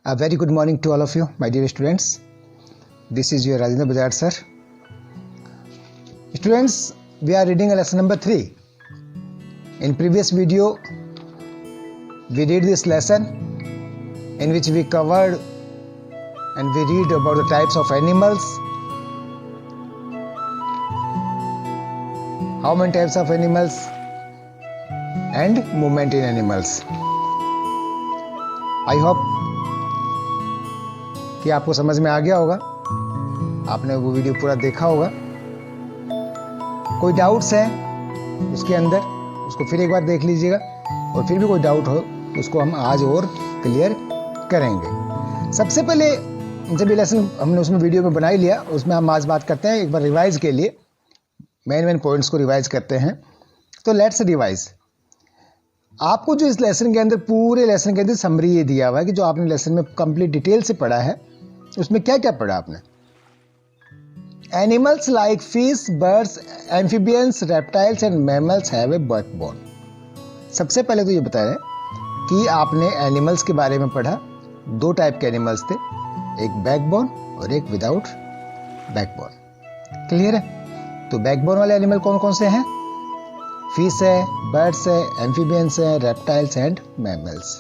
A very good morning to all of you, my dear students. This is your Rajendra Bajaj sir. Students, we are reading lesson number 3. In previous video, we did this lesson in which we covered and we read about the types of animals. How many types of animals and movement in animals. I hope कि आपको समझ में आ गया होगा, आपने वो video पूरा देखा होगा. कोई डाउट्स है उसके अंदर, उसको फिर एक बार देख लीजिएगा और फिर भी कोई डाउट हो उसको हम आज और क्लियर करेंगे. सबसे पहले जब ये लेसन हमने उसमें वीडियो में बना ही लिया, उसमें हम आज बात करते हैं एक बार रिवाइज के लिए, मेन पॉइंट्स को रिवाइज करते हैं. तो लेट्स रिवाइज. आपको जो इस लेसन के अंदर, पूरे लेसन के अंदर समरी ये दिया हुआ है कि जो आपने लेसन में कंप्लीट डिटेल से पढ़ा है, उसमें क्या क्या पढ़ा आपने. Animals like fish, birds, amphibians, reptiles and mammals have a backbone. सबसे पहले तो ये बता रहे हैं कि आपने एनिमल्स के बारे में पढ़ा. 2 टाइप के एनिमल्स थे, एक बैकबोन और एक विदाउट बैकबोन. क्लियर है? तो बैकबोन वाले एनिमल कौन कौन से हैं? फिश है, बर्ड्स है, एम्फीबियंस है, रेप्टाइल्स एंड मैमल्स.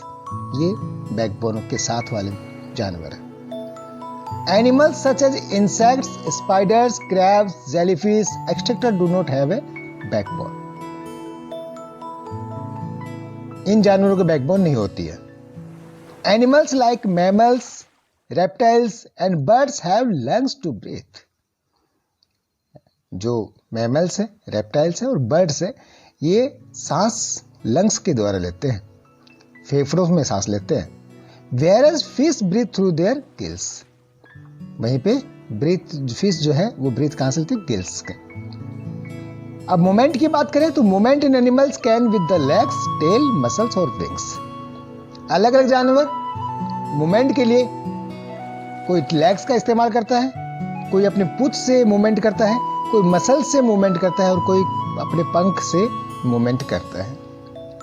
ये बैकबोन के साथ वाले जानवर हैं. Animals such as insects, spiders, crabs, jellyfish, etc. do not have a backbone. इन जानवरों के बैकबोन नहीं होती है. Animals like mammals, reptiles and birds have lungs to breathe. जो mammals है, reptiles है और birds है, ये सांस lungs के द्वारा लेते हैं, फेफड़ों में सांस लेते हैं. Whereas fish breathe through their gills. वहीं पे फिश जो है वो ब्रीथ कहां से लेती है? गिल्स के. अब मोमेंट की बात करें तो moment in animals can with the legs, tail, muscles और विंग्स. अलग अलग जानवर मोमेंट के लिए कोई लेग्स का इस्तेमाल करता है, कोई अपने पूंछ से मूवमेंट करता है, कोई मसल से मूवमेंट करता है और कोई अपने पंख से मूवमेंट करता है.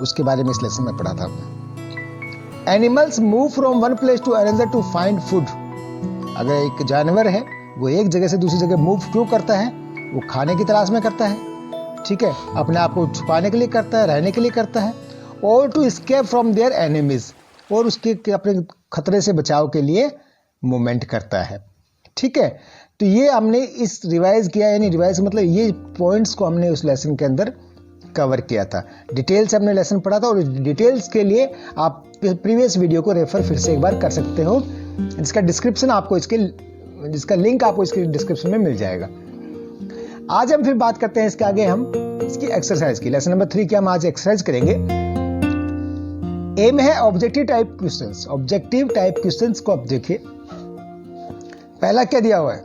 उसके बारे में इस लेसन में पढ़ा था हमने. Animals move from one place to another to find food. अगर एक जानवर है वो एक जगह से दूसरी जगह मूव क्यों करता है? वो खाने की तलाश में करता है, ठीक है, अपने आप को छुपाने के लिए करता है, रहने के लिए करता है, और to escape from their enemies, और उसके अपने खतरे से बचाव के लिए मूवमेंट करता है. ठीक है, तो ये हमने इस रिवाइज किया, यानी रिवाइज मतलब ये पॉइंट्स को हमने उस लेसन के अंदर कवर किया था. डिटेल्स हमने लेसन पढ़ा था और डिटेल्स के लिए आप प्रीवियस वीडियो को रेफर फिर से एक बार कर सकते हो, जिसका डिस्क्रिप्शन आपको जिसका लिंक आपको इसके डिस्क्रिप्शन में मिल जाएगा. आज हम फिर बात करते हैं इसके आगे, हम इसकी एक्सरसाइज की. लेसन नंबर 3 की हम आज एक्सरसाइज करेंगे. एम है objective type questions. Objective type questions को आप देखिए. पहला क्या दिया हुआ है?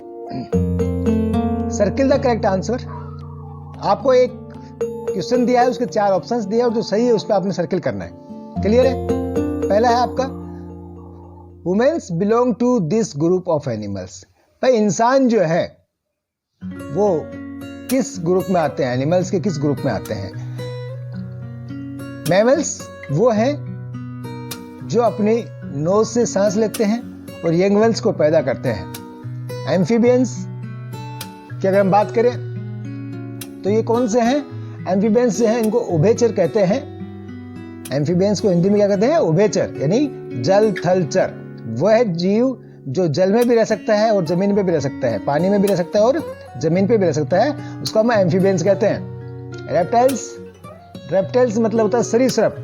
Circle the correct answer. आपको एक क्वेश्चन दिया है, उसके 4 ऑप्शंस दिए और जो सही है उस पर आपने सर्किल करना है. क्लियर है? पहला है आपका women's belong to this group of animals. भाई इंसान जो है वो किस ग्रुप में आते हैं? एनिमल्स के किस ग्रुप में आते हैं? मैमल्स वो हैं जो अपनी नोज से सांस लेते हैं और यंग वेल्स को पैदा करते हैं. एम्फीबियंस की अगर हम बात करें तो ये कौन से हैं? एम्फीबियंस जो हैं इनको उभयचर कहते हैं. एम्फीबियंस को हिंदी में क्या कहते हैं? उभयचर, यानी जल थल चर. वह है जीव जो जल में भी रह सकता है और जमीन पे भी रह सकता है, पानी में भी रह सकता है और जमीन पे भी रह सकता है, उसको हम एम्फीबियंस कहते हैं. रेप्टाइल्स मतलब होता है सरीसृप.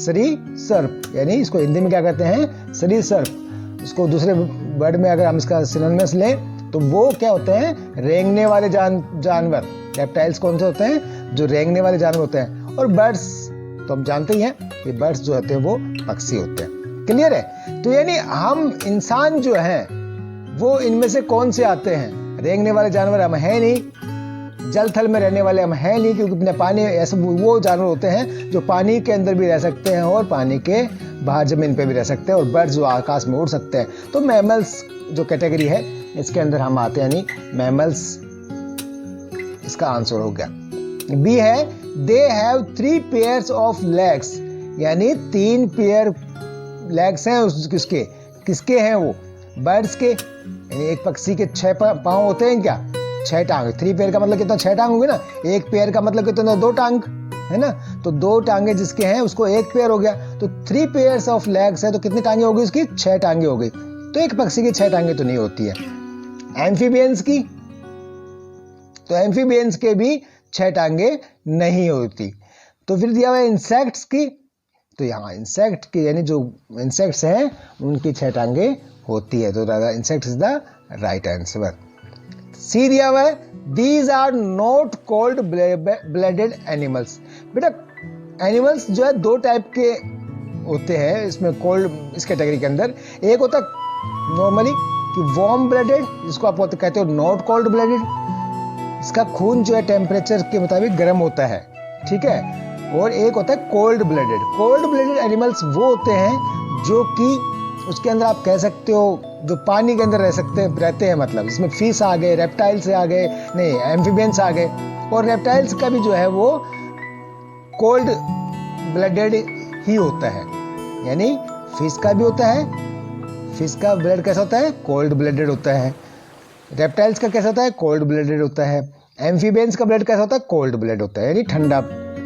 सरीसृप यानी इसको हिंदी में क्या कहते हैं? सरीसृप. उसको दूसरे वर्ड में अगर हम इसका सिनोनिमस लें तो वो क्या होते हैं? रेंगने वाले जानवर. रेप्टाइल्स कौन से होते हैं? जो रेंगने वाले जानवर होते हैं. और बर्ड्स तो हम जानते ही हैं कि बर्ड्स जो होते हैं वो पक्षी होते हैं. क्लियर है? तो यानी हम इंसान जो हैं वो इनमें से कौन से आते हैं? रेंगने वाले जानवर हम हैं नहीं, जल थल में रहने वाले हम हैं नहीं, क्योंकि अपने पानी ऐसे वो जानवर होते हैं जो पानी के अंदर भी रह सकते हैं और पानी के बाहर जमीन पे भी रह सकते हैं, और बर्ड्स जो आकाश में उड़ सकते हैं. तो मैमल्स जो कैटेगरी है इसके अंदर हम आते हैं, यानी मैमल्स इसका आंसर हो गया. बी है they have 3 pairs of legs, यानी 3 पेयर लेग्स हैं उसके. किसके हैं वो? बर्ड्स के। यानी एक पक्षी के 6 पाँव होते हैं क्या? 6 टांग। 3 पेयर का मतलब कितना? 6 टांग होंगे ना। एक पेयर का मतलब कितना? 2 टांग, है ना। तो 2 टांगे जिसके हैं उसको एक पेयर हो गया। तो 3 पेयर्स ऑफ लेग्स है तो कितनी टांगे होगी उसकी? 6 टांगे हो गई। तो एक पक्षी की 6 टांगे तो नहीं होती है। एम्फीबियंस की, तो एम्फीबियंस के भी 6 टांगे नहीं होती। तो फिर दिया हुआ है इंसेक्ट्स की, तो यहाँ इंसेक्ट की यानी जो इंसेक्ट्स हैं उनकी 6 टांगे होती है। तो insect is the right answer. C दिया हुआ है these are not cold blooded animals. बेटा एनिमल्स जो है 2 टाइप के होते हैं इसमें कोल्ड इस कैटेगरी के अंदर। एक होता है नॉर्मली कि वार्म ब्लडेड, जिसको आप कहते हो नॉट कोल्ड ब्लडेड। इसका खून जो है टेम्परेचर के मुताबिक गर्म होता है, ठीक है। और एक होता है cold blooded. Cold blooded animals वो होते हैं जो कि उसके अंदर आप कह सकते हो जो पानी के अंदर रहते हैं, मतलब इसमें फिश आ गए, रेप्टाइल्स आ गए, नहीं एम्फीबियंस आ गए। और रेप्टाइल्स का भी जो है वो कोल्ड ब्लडेड ही होता है, यानी फिश का भी होता है, फिश का ब्लड कैसा होता है? कोल्ड ब्लडेड होता है। रेप्टाइल्स का कैसा होता है? कोल्ड ब्लडेड होता है। एम्फीबियंस का ब्लड कैसा होता है? कोल्ड ब्लड होता है, यानी ठंडा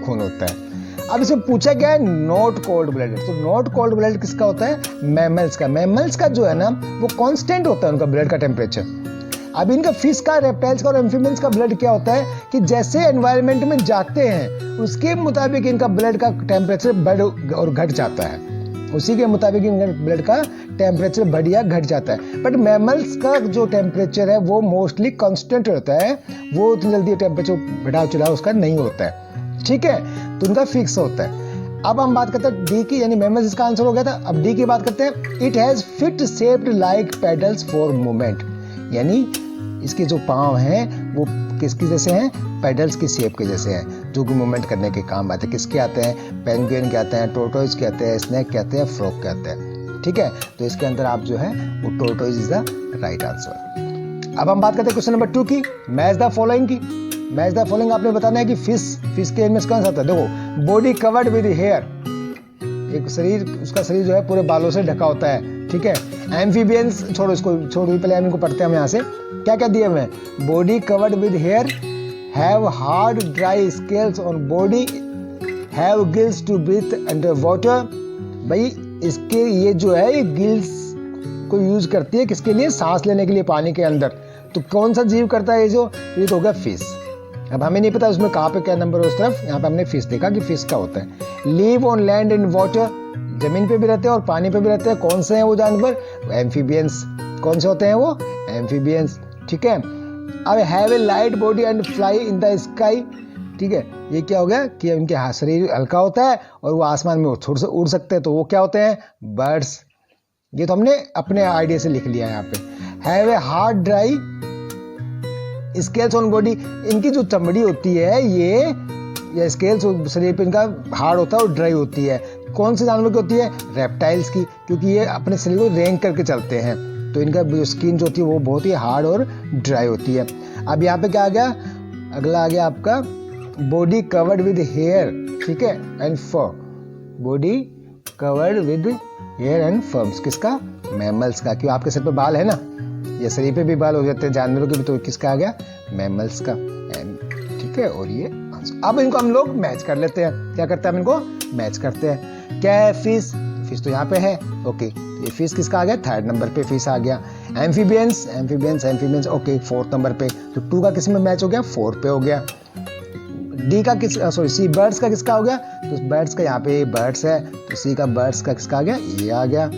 खून होता है। अब इसमें पूछा गया है नॉट कोल्ड ब्लडेड। तो नॉट कोल्ड ब्लड किसका होता है? मैमल्स का। मैमल्स का जो है ना वो कांस्टेंट होता है उनका ब्लड का टेम्परेचर। अब इनका फिश का, रेप्टाइल्स का और एम्फीबियंस का ब्लड क्या होता है कि जैसे एनवायरनमेंट में जाते हैं उसके मुताबिक इनका ब्लड का टेम्परेचर बढ़ और घट जाता है, उसी के मुताबिक इनका ब्लड का टेम्परेचर बढ़ या घट जाता है। बट मैमल्स का जो टेम्परेचर है वो मोस्टली कांस्टेंट होता है, वो इतनी जल्दी टेम्परेचर बढ़ाव चढ़ाव उसका नहीं होता है, ठीक है। तो उनका फिक्स होता है। अब हम बात करते हैं डी की, यानी मैमल्स इसका आंसर हो गया था। अब डी की बात करते हैं। It has fit shaped like pedals for movement, यानी इसके जो पांव हैं वो किसके जैसे हैं? पेडल्स की शेप के जैसे हैं, जो कि मूवमेंट करने के काम आते हैं। किसके आते हैं? पेंगुइन के आते हैं, टोर्टोइज के आते हैं, स्नेक के आते हैं, फ्रॉग के आते हैं, ठीक है। तो इसके अंदर आप जो है वो tortoise is the right answer. अब हम बात करते हैं क्वेश्चन नंबर 2 की, मैच द फॉलोइंग की। मैच द फॉलोइंग आपने बताना है कि फिश के इनमें कौन सा आता है? देखो, बॉडी कवर्ड विद हेयर, एक शरीर, उसका शरीर जो है पूरे बालों से ढका होता है, ठीक है। एम्फीबियंस छोड़ो, इसको छोड़ो, पहले हम इनको पढ़ते हैं हम यहाँ से। क्या क्या दिए हुए? Body covered with hair, have hard dry scales on body, have gills to breathe under water. भाई इसके ये जो है ये गिल्स को यूज करती है किसके लिए? सांस लेने के लिए पानी के अंदर। तो कौन सा जीव करता है ये जो? ये तो हो गया फिश। अब हमें नहीं पता उसमें कहाँ पे क्या नंबर है उस तरफ, यहाँ पे हमने फिश देखा कि फिश का होता है। Leave on land in water, जमीन पे भी रहते हैं और पानी पे भी रहते हैं। कौन से हैं वो जानवर? एम्फीबियंस। कौन से होते हैं वो? एम्फीबियंस, ठीक है। अब have a light body and fly in the sky, ठीक है। ये क्या हो गया कि उनके शरीर हल्का होता है और वो आसमान में थोड़ा सा उड़ सकते हैं, तो वो क्या होते हैं? बर्ड्स। ये तो हमने अपने आइडिया से लिख लिया है यहाँ पे। Have a hard dry scales on body, इनकी जो चमड़ी होती है ये स्केल्स शरीर पे इनका हार्ड होता है और ड्राई होती है। कौन से जानवर की होती है? रेप्टाइल्स की, क्योंकि ये अपने शरीर को रेंग करके चलते हैं, तो इनका जो स्किन जो होती है वो बहुत ही हार्ड और ड्राई होती है। अब यहाँ पे क्या आ गया? अगला आ गया आपका बॉडी कवर्ड विद हेयर, ठीक है, and fur. Body covered with hair and furs, किसका? मैमल्स का। क्यों? आपके सर पे बाल है ना, ये शरीर पे भी बाल हो जाते हैं जानवरों के भी, तो किसका आ गया? मैमल्स का, ठीक है। और ये अब इनको हम लोग मैच कर लेते हैं। क्या करते हैं? हम इनको मैच करते हैं। क्या है? फिश। फिश तो यहाँ पे है, ओके। ये फिश किसका आ गया? 3rd नंबर पे फिश आ गया। Amphibians, amphibians, okay 4th number पे। तो 2 का किस में मैच हो गया? 4 पे हो गया। डी का सी बर्ड्स का किसका हो गया? तो बर्ड्स का यहाँ पे बर्ड्स है, तो सी का बर्ड्स का किसका आ गया? ये आ गया।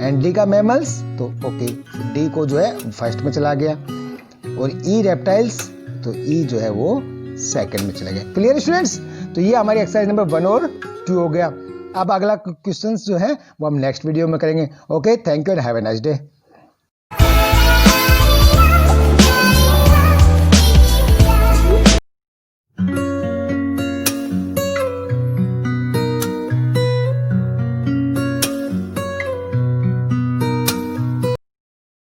एंड डी का मैमल्स, तो ओके डी को जो है फर्स्ट में चला गया। और ई रेप्टाइल्स, तो ई जो है वो 2nd में चला गया। Clear students? तो ये हमारी एक्सरसाइज नंबर 1 और 2 हो गया। अब अगला क्वेश्चंस जो है वो हम नेक्स्ट वीडियो में करेंगे। Okay, thank you and have a nice day.